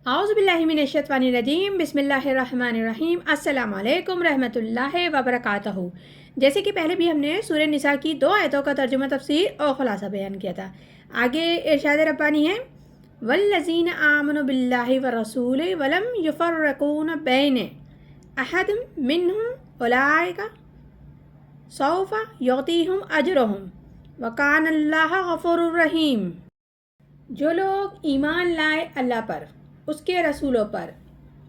आउज़ु बिल्लाहि मिनश्शैतानिर्रजीम बिस्मिल्लाहिर्रहमानिर्रहीम अस्सलामु अलैकुम रहमतुल्लाहि व बरकातहू। जैसे कि पहले भी हमने सूरह निसा की 2 आयतों का तर्जुमा तफसीर और खुलासा बयान किया था। आगे इरशाद रब्बानी है वल्लज़ीना आमनु बिल्लाहि व रसूलिहि वलम युफ़र्रिक़ून बैन अहद मिनहुम उलाइका सौफ़ा युअतीहुम अजरहुम व कानल्लाह गफ़ूरुर रहीम। जो लोग ईमान लाए अल्लाह पर, उसके रसूलों पर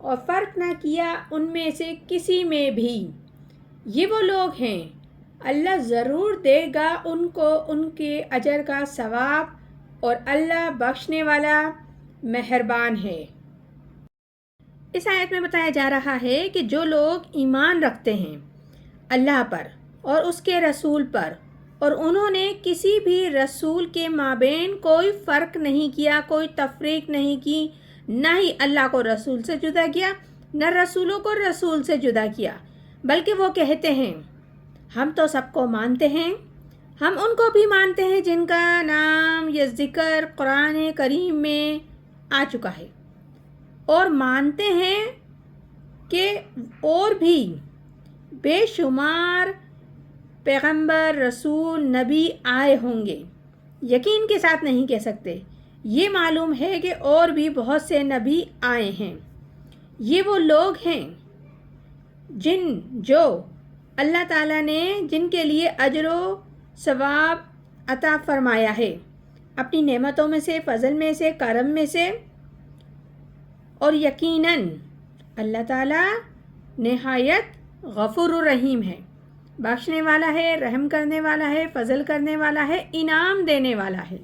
और फ़र्क ना किया उनमें से किसी में भी, ये वो लोग हैं अल्लाह ज़रूर देगा उनको उनके अजर का सवाब और अल्लाह बख्शने वाला मेहरबान है। इस आयत में बताया जा रहा है कि जो लोग ईमान रखते हैं अल्लाह पर और उसके रसूल पर और उन्होंने किसी भी रसूल के माबेन कोई फ़र्क नहीं किया, कोई तफरीक नहीं की, ना ही अल्लाह को रसूल से जुदा किया, न रसूलों को रसूल से जुदा किया, बल्कि वो कहते हैं हम तो सबको मानते हैं, हम उनको भी मानते हैं जिनका नाम या ज़िक्र कुरान करीम में आ चुका है, और मानते हैं कि और भी बेशुमार पैगंबर रसूल नबी आए होंगे। यकीन के साथ नहीं कह सकते, ये मालूम है कि और भी बहुत से नबी आए हैं। ये वो लोग हैं जो अल्लाह ताला ने जिनके लिए अजर सवाब अता फरमाया है अपनी नेमतों में से, फ़ज़ल में से, करम में से। और यकीनन अल्लाह ताला निहायत गफ़ूरुर रहीम है, बख्शने वाला है, रहम करने वाला है, फ़ज़ल करने वाला है, इनाम देने वाला है।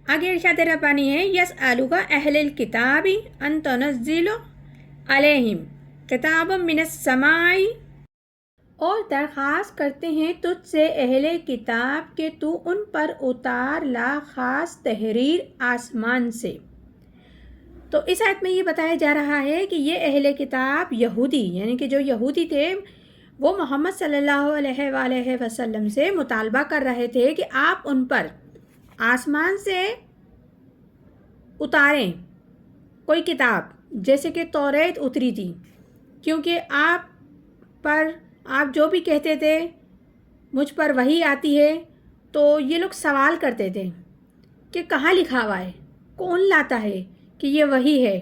आगे इरशाद रब्बानी है यसअलुका अहलुल किताबी अन तुनज़्ज़िलु अलैहिम किताबम मिनस समाई, और दरख्वास्त करते हैं तुझसे अहले किताब के तू उन पर उतार ला ख़ास तहरीर आसमान से। तो इस आयत में ये बताया जा रहा है कि ये अहले किताब यहूदी, यानी कि जो यहूदी थे, वो मोहम्मद सल्लल्लाहु अलैहि वसल्लम से मुतालबा कर रहे थे कि आप उन पर आसमान से उतारें कोई किताब, जैसे कि तौरात उतरी थी, क्योंकि आप जो भी कहते थे मुझ पर वही आती है, तो ये लोग सवाल करते थे कि कहाँ लिखा हुआ है, कौन लाता है कि ये वही है,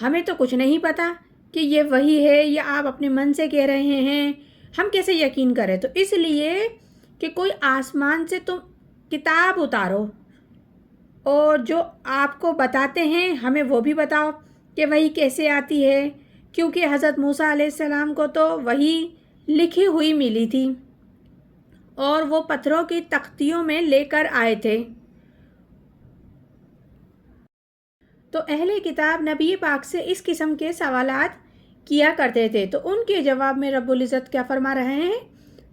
हमें तो कुछ नहीं पता कि ये वही है या आप अपने मन से कह रहे हैं, हम कैसे यकीन करें। तो इसलिए कि कोई आसमान से तुम किताब उतारो और जो आपको बताते हैं हमें वो भी बताओ कि वही कैसे आती है, क्योंकि हज़रत मूसा अलैहिस्सलाम को तो वही लिखी हुई मिली थी और वो पत्थरों की तख्तियों में लेकर आए थे। तो अहले किताब नबी पाक से इस किस्म के सवालात किया करते थे, तो उनके जवाब में रब्बुल इज़्ज़त क्या फरमा रहे हैं,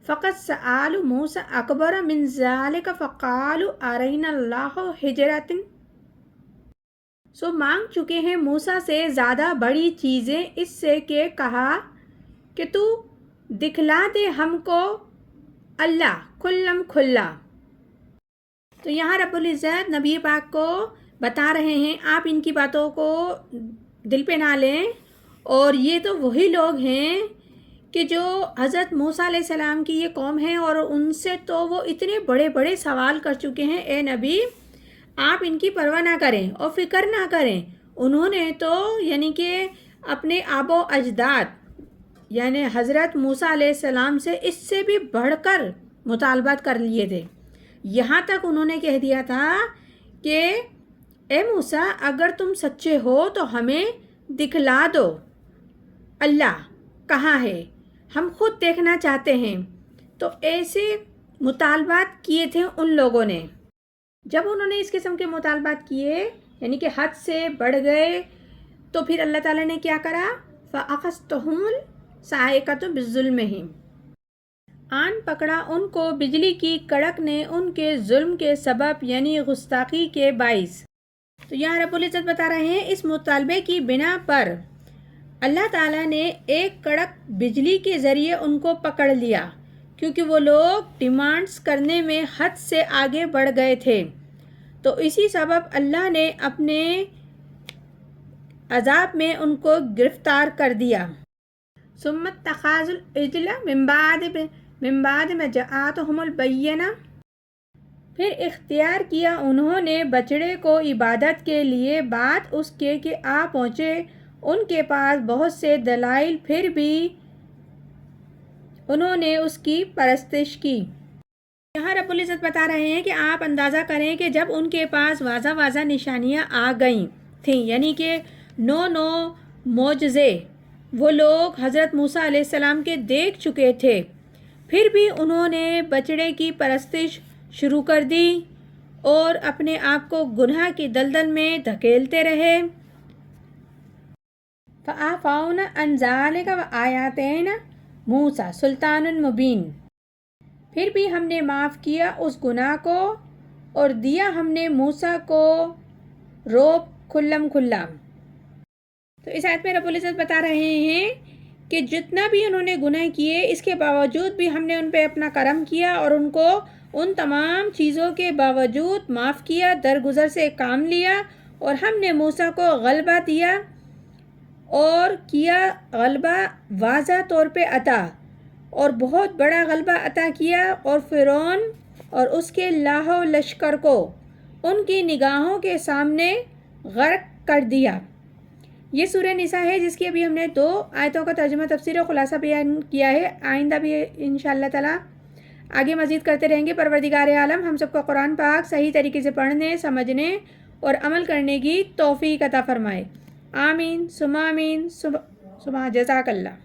फ़क़त सआलु मूसा अकबर मिन ज़ालिका फ़क़ालु अरैनल्लाहु हिजरतिन। सो मांग चुके हैं मूसा से ज़्यादा बड़ी चीज़ें इससे कि कहा कि तू दिखला दे हमको अल्लाह खुल्लम खुल्ला। तो यहाँ रब्बुल इज़्ज़त नबी पाक को बता रहे हैं आप इनकी बातों को दिल पे ना लें, और ये तो वही लोग हैं कि जो हज़रत मूसा अलैहिस्सलाम की ये कौम है और उनसे तो वो इतने बड़े बड़े सवाल कर चुके हैं। ए नबी, आप इनकी परवाह ना करें और फ़िक्र ना करें। उन्होंने तो यानी कि अपने आबो अजदाद यानी हज़रत मूसा अलैहिस्सलाम से इससे भी बढ़कर मुतालबात कर लिए थे। यहाँ तक उन्होंने कह दिया था कि ए मूसा, अगर तुम सच्चे हो तो हमें दिखला दो अल्लाह कहाँ है, हम खुद देखना चाहते हैं। तो ऐसे मुतालबात किए थे उन लोगों ने। जब उन्होंने इस किस्म के मुतालबात किए यानी कि हद से बढ़ गए, तो फिर अल्लाह ताला ने क्या करा, फ़अख़ज़्तहुमुल साइक़तु बिज़ुल्मिहिम, आन पकड़ा उनको बिजली की कड़क ने उनके जुल्म के सबब यानी गुस्ताखी के बाइस। तो यहाँ रब्बुल इज़्ज़त बता रहे हैं इस मुतालबे की बिना पर अल्लाह ताला ने एक कड़क बिजली के ज़रिए उनको पकड़ लिया, क्योंकि वो लोग डिमांड्स करने में हद से आगे बढ़ गए थे। तो इसी सबब अल्लाह ने अपने عذاب میں ان کو گرفتار کر دیا۔ ثم اتخذوا العجل من بعد ما جاءتهم البینہ، پھر اختیار کیا انہوں نے بچڑے کو عبادت کے لیے بات اس کے کہ آ پہنچے ان کے پاس بہت سے دلائل، پھر بھی انہوں نے اس کی پرستش کی۔ یہاں رب العزت بتا رہے ہیں کہ آپ اندازہ کریں کہ جب ان کے پاس واضح واضح نشانیاں آ گئیں تھیں، یعنی کہ 9 معجزے وہ لوگ حضرت موسیٰ علیہ السلام کے دیکھ چکے تھے، پھر بھی انہوں نے بچڑے کی پرستش شروع کر دی اور اپنے آپ کو گناہ کی دلدل میں دھکیلتے رہے۔ فَعَفَوْنَ عَنْ ذَلِكَ وَآتَيْنَا مُوسَىٰ سُلْطَانًا مُبِينًا، پھر بھی ہم نے معاف کیا اس گناہ کو اور دیا ہم نے موسیٰ کو روب کھلم کھلا۔ تو اس آیت میں رب العزت بتا رہے ہیں کہ جتنا بھی انہوں نے گناہ کیے اس کے باوجود بھی ہم نے ان پہ اپنا کرم کیا اور ان کو ان تمام چیزوں کے باوجود معاف کیا، درگزر سے کام لیا، اور ہم نے موسیٰ کو غلبہ دیا اور کیا غلبہ واضح طور پہ عطا، اور بہت بڑا غلبہ عطا کیا، اور فرعون اور اس کے لاہ و لشکر کو ان کی نگاہوں کے سامنے غرق کر دیا۔ یہ سورہ نساء ہے جس کی ابھی ہم نے 2 آیتوں کا ترجمہ، تفسیر اور خلاصہ بیان کیا ہے۔ آئندہ بھی انشاءاللہ تعالی آگے مزید کرتے رہیں گے۔ پروردگار عالم ہم سب کو قرآن پاک صحیح طریقے سے پڑھنے، سمجھنے اور عمل کرنے کی توفیق عطا فرمائے۔ آمین ثم آمین۔ جزاک اللہ۔